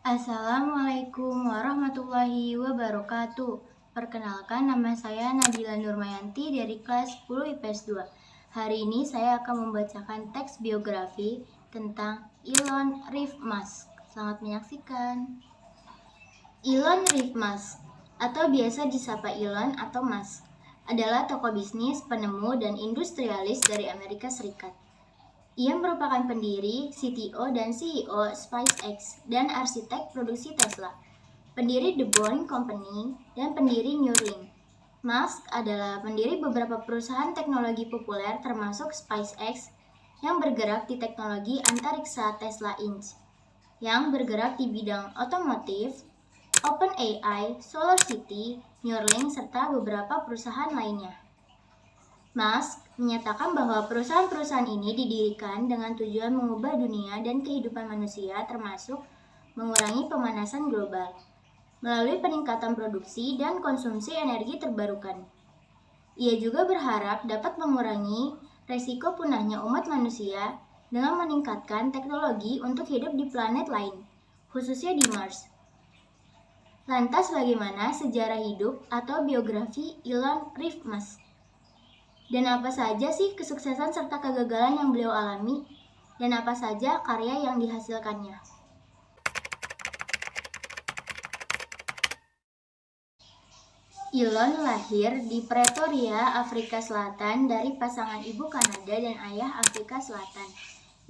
Assalamualaikum warahmatullahi wabarakatuh. Perkenalkan, nama saya Nabila Nurmayanti dari kelas 10 IPS 2. Hari ini saya akan membacakan teks biografi tentang Elon Reeve Musk. Selamat menyaksikan. Elon Reeve Musk, atau biasa disapa Elon atau Musk, adalah tokoh bisnis, penemu, dan industrialis dari Amerika Serikat. Ia merupakan pendiri, CTO, dan CEO SpaceX dan arsitek produksi Tesla, pendiri The Boring Company, dan pendiri Neuralink. Musk adalah pendiri beberapa perusahaan teknologi populer termasuk SpaceX yang bergerak di teknologi antariksa Tesla Inc., yang bergerak di bidang otomotif, OpenAI, SolarCity, Neuralink, serta beberapa perusahaan lainnya. Musk menyatakan bahwa perusahaan-perusahaan ini didirikan dengan tujuan mengubah dunia dan kehidupan manusia, termasuk mengurangi pemanasan global melalui peningkatan produksi dan konsumsi energi terbarukan. Ia juga berharap dapat mengurangi resiko punahnya umat manusia dengan meningkatkan teknologi untuk hidup di planet lain, khususnya di Mars. Lantas bagaimana sejarah hidup atau biografi Elon Reeve Musk? Dan apa saja sih kesuksesan serta kegagalan yang beliau alami? Dan apa saja karya yang dihasilkannya? Elon lahir di Pretoria, Afrika Selatan dari pasangan ibu Kanada dan ayah Afrika Selatan.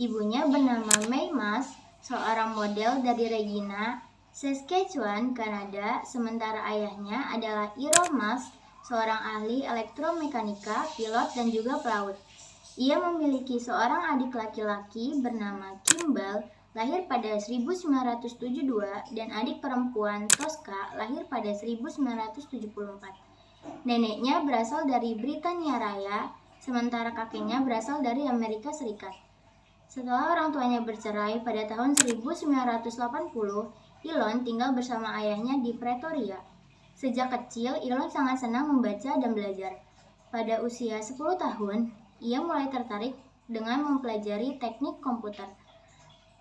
Ibunya bernama May Musk, seorang model dari Regina, Saskatchewan, Kanada, sementara ayahnya adalah Elon Musk, seorang ahli elektromekanika, pilot, dan juga pelaut. Ia memiliki seorang adik laki-laki bernama Kimball, lahir pada 1972, dan adik perempuan Tosca, lahir pada 1974. Neneknya berasal dari Britania Raya, sementara kakeknya berasal dari Amerika Serikat. Setelah orang tuanya bercerai pada tahun 1980, Elon tinggal bersama ayahnya di Pretoria. Sejak kecil, Elon sangat senang membaca dan belajar. Pada usia 10 tahun, ia mulai tertarik dengan mempelajari teknik komputer.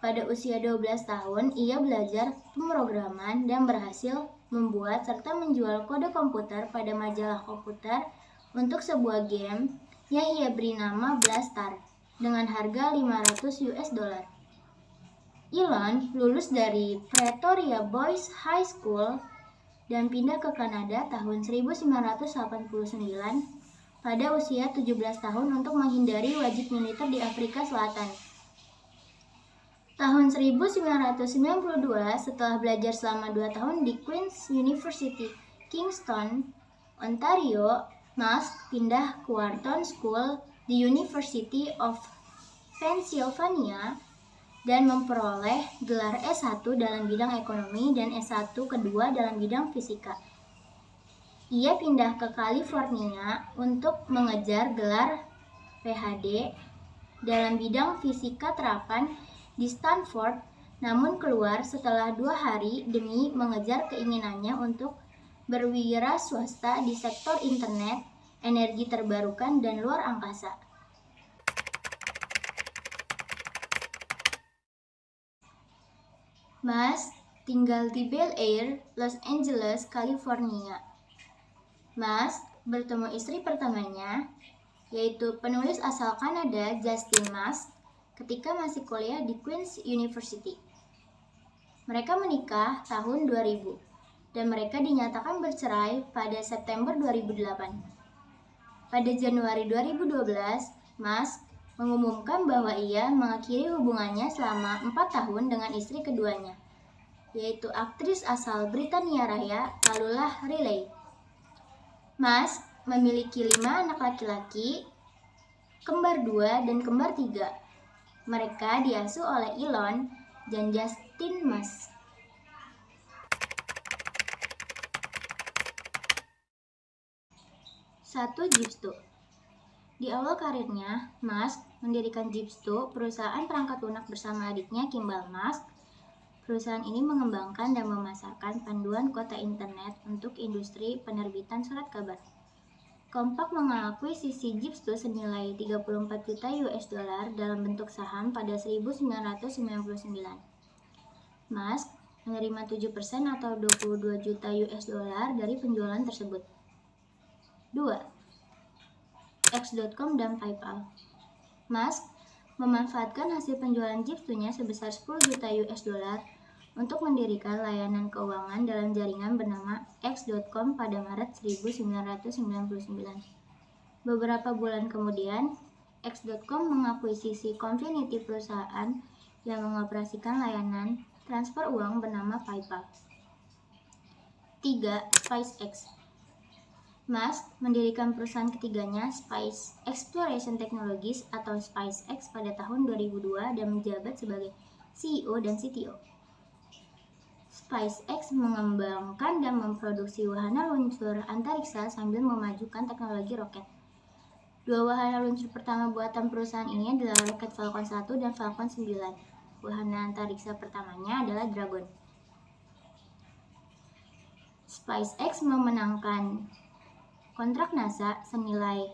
Pada usia 12 tahun, ia belajar pemrograman dan berhasil membuat serta menjual kode komputer pada majalah komputer untuk sebuah game yang ia beri nama Blastar dengan harga 500 US dollar. Elon lulus dari Pretoria Boys High School dan pindah ke Kanada tahun 1989 pada usia 17 tahun untuk menghindari wajib militer di Afrika Selatan. Tahun 1992, setelah belajar selama 2 tahun di Queen's University, Kingston, Ontario, Musk pindah ke Wharton School di University of Pennsylvania dan memperoleh gelar S1 dalam bidang ekonomi dan S1 kedua dalam bidang fisika. Ia pindah ke California untuk mengejar gelar PhD dalam bidang fisika terapan di Stanford, namun keluar setelah 2 hari demi mengejar keinginannya untuk berwira swasta di sektor internet, energi terbarukan, dan luar angkasa. Musk tinggal di Bel Air, Los Angeles, California. Musk bertemu istri pertamanya, yaitu penulis asal Kanada Justin Musk, ketika masih kuliah di Queen's University. Mereka menikah tahun 2000, dan mereka dinyatakan bercerai pada September 2008. Pada Januari 2012, Musk mengumumkan bahwa ia mengakhiri hubungannya selama 4 tahun dengan istri keduanya, yaitu aktris asal Britania Raya, Tallulah Riley. Musk memiliki 5 anak laki-laki, kembar 2 dan kembar 3. Mereka diasuh oleh Elon dan Justin Musk. 1. Zipsto. Di awal karirnya, Musk mendirikan Zipsto, perusahaan perangkat lunak bersama adiknya Kimball Musk. Perusahaan ini mengembangkan dan memasarkan panduan kota internet untuk industri penerbitan surat kabar. Compaq mengakuisisi Zipsto senilai 34 juta US dollar dalam bentuk saham pada 1999. Musk menerima 7% atau 22 juta US dollar dari penjualan tersebut. 2. X.com dan PayPal. Musk memanfaatkan hasil penjualan Zip2-nya sebesar 10 juta US dollar untuk mendirikan layanan keuangan dalam jaringan bernama X.com pada Maret 1999. Beberapa bulan kemudian, X.com mengakuisisi Confinity, perusahaan yang mengoperasikan layanan transfer uang bernama PayPal. 3. SpaceX. Musk mendirikan perusahaan ketiganya, Space Exploration Technologies atau SpaceX, pada tahun 2002 dan menjabat sebagai CEO dan CTO. SpaceX mengembangkan dan memproduksi wahana luncur antariksa sambil memajukan teknologi roket. Dua wahana luncur pertama buatan perusahaan ini adalah roket Falcon 1 dan Falcon 9. Wahana antariksa pertamanya adalah Dragon. SpaceX memenangkan kontrak NASA senilai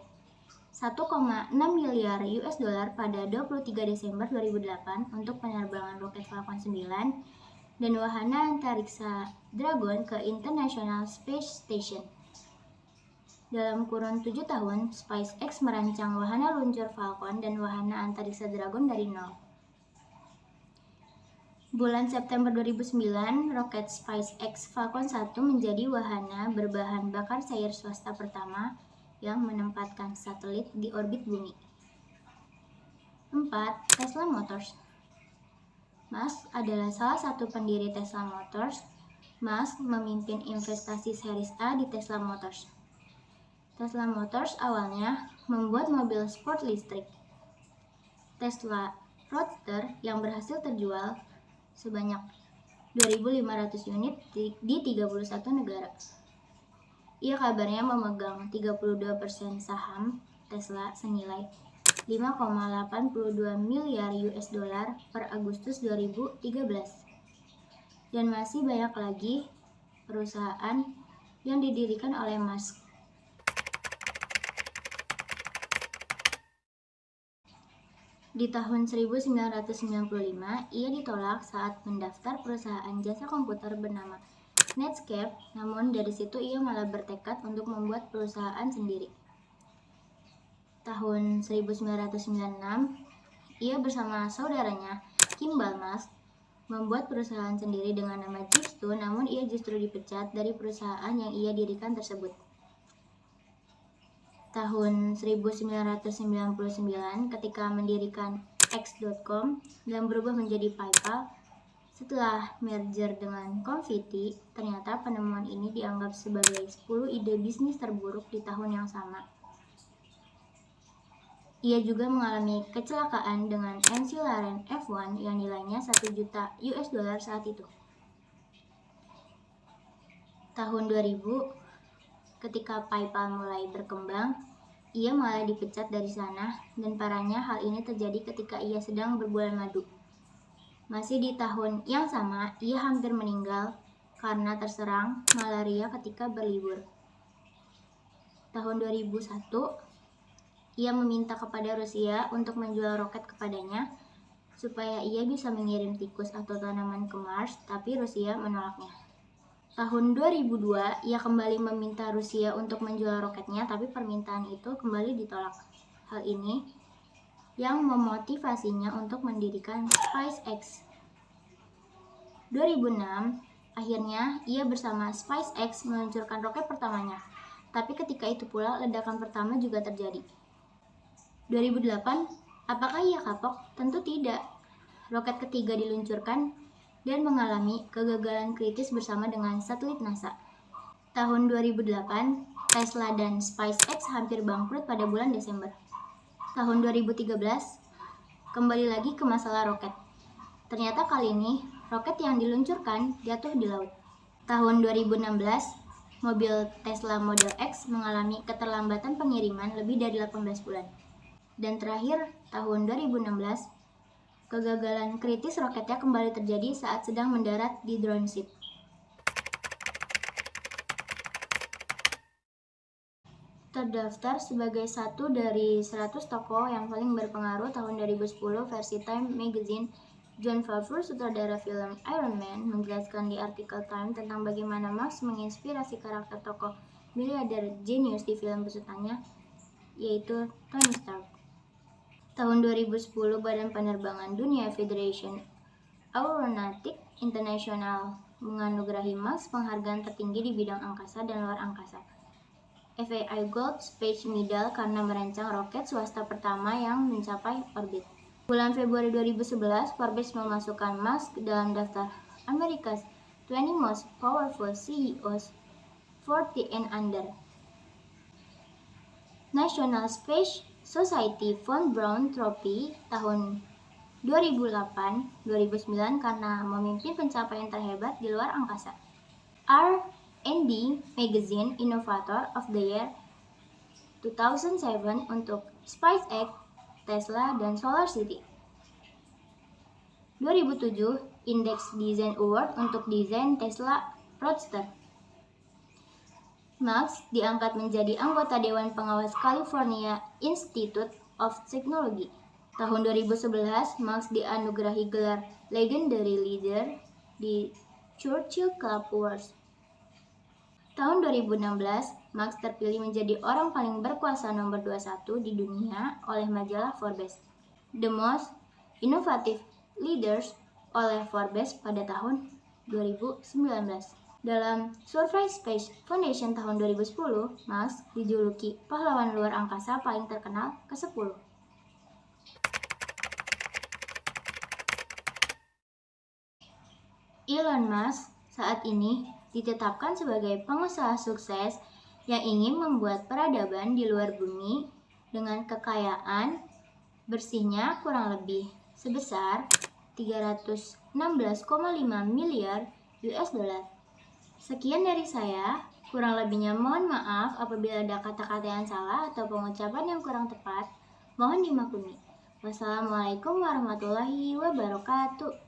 1,6 miliar US dollar pada 23 Desember 2008 untuk penerbangan roket Falcon 9 dan wahana antariksa Dragon ke International Space Station. Dalam kurun 7 tahun, SpaceX merancang wahana luncur Falcon dan wahana antariksa Dragon dari nol. Bulan September 2009, roket SpaceX Falcon 1 menjadi wahana berbahan bakar cair swasta pertama yang menempatkan satelit di orbit bumi. 4. Tesla Motors. Musk adalah salah satu pendiri Tesla Motors. Musk memimpin investasi Series A di Tesla Motors. Tesla Motors awalnya membuat mobil sport listrik Tesla Roadster yang berhasil terjual sebanyak 2.500 unit di 31 negara. Ia kabarnya memegang 32% saham Tesla senilai 5,82 miliar US dollar per Agustus 2013. Dan masih banyak lagi perusahaan yang didirikan oleh Musk. Di tahun 1995, ia ditolak saat mendaftar perusahaan jasa komputer bernama Netscape, namun dari situ ia malah bertekad untuk membuat perusahaan sendiri. Tahun 1996, ia bersama saudaranya, Kimball Musk, membuat perusahaan sendiri dengan nama Zip2, namun ia justru dipecat dari perusahaan yang ia dirikan tersebut. Tahun 1999 ketika mendirikan X.com dan berubah menjadi PayPal. Setelah merger dengan Confinity, ternyata penemuan ini dianggap sebagai 10 ide bisnis terburuk di tahun yang sama. Ia juga mengalami kecelakaan dengan McLaren F1 yang nilainya 1 juta US dollar saat itu. Tahun 2000, ketika PayPal mulai berkembang, ia malah dipecat dari sana, dan parahnya hal ini terjadi ketika ia sedang berbulan madu. Masih di tahun yang sama, ia hampir meninggal karena terserang malaria ketika berlibur. Tahun 2001, ia meminta kepada Rusia untuk menjual roket kepadanya supaya ia bisa mengirim tikus atau tanaman ke Mars, tapi Rusia menolaknya. Tahun 2002, ia kembali meminta Rusia untuk menjual roketnya, tapi permintaan itu kembali ditolak. Hal ini yang memotivasinya untuk mendirikan SpaceX. 2006, akhirnya ia bersama SpaceX meluncurkan roket pertamanya. Tapi ketika itu pula ledakan pertama juga terjadi. 2008, apakah ia kapok? Tentu tidak. Roket ketiga diluncurkan dan mengalami kegagalan kritis bersama dengan satelit NASA. Tahun 2008, Tesla dan SpaceX hampir bangkrut pada bulan Desember. Tahun 2013, kembali lagi ke masalah roket. Ternyata kali ini, roket yang diluncurkan jatuh di laut. Tahun 2016, mobil Tesla Model X mengalami keterlambatan pengiriman lebih dari 18 bulan. Dan terakhir, tahun 2016, kegagalan kritis roketnya kembali terjadi saat sedang mendarat di drone ship. Terdaftar sebagai satu dari 100 tokoh yang paling berpengaruh tahun 2010 versi Time Magazine Jon Favreau, sutradara film Iron Man, menjelaskan di artikel Time tentang bagaimana Musk menginspirasi karakter tokoh miliarder jenius di film besutannya, yaitu Tony Stark. Tahun 2010, Badan Penerbangan Dunia Federation Aeronautic International menganugerahi Musk penghargaan tertinggi di bidang angkasa dan luar angkasa, FAI Gold Space Medal, karena merancang roket swasta pertama yang mencapai orbit. Bulan Februari 2011, Forbes memasukkan Musk dalam daftar America's 20 Most Powerful CEOs 40 and Under. National Space Society Von Braun Trophy tahun 2008-2009 karena memimpin pencapaian terhebat di luar angkasa. R&D Magazine Innovator of the Year 2007 untuk SpaceX, Tesla, dan SolarCity. 2007 Index Design Award untuk desain Tesla Roadster. Musk diangkat menjadi anggota Dewan Pengawas California Institute of Technology. Tahun 2011, Musk dianugerahi gelar Legendary Leader di Churchill Club Awards. Tahun 2016, Musk terpilih menjadi orang paling berkuasa nomor 21 di dunia oleh majalah Forbes. The Most Innovative Leaders oleh Forbes pada tahun 2019. Dalam Survey Space Foundation tahun 2010, Musk dijuluki pahlawan luar angkasa paling terkenal ke-10. Elon Musk saat ini ditetapkan sebagai pengusaha sukses yang ingin membuat peradaban di luar bumi dengan kekayaan bersihnya kurang lebih sebesar 316,5 miliar US dollar. Sekian dari saya, kurang lebihnya mohon maaf apabila ada kata-kata yang salah atau pengucapan yang kurang tepat, mohon dimaklumi. Wassalamualaikum warahmatullahi wabarakatuh.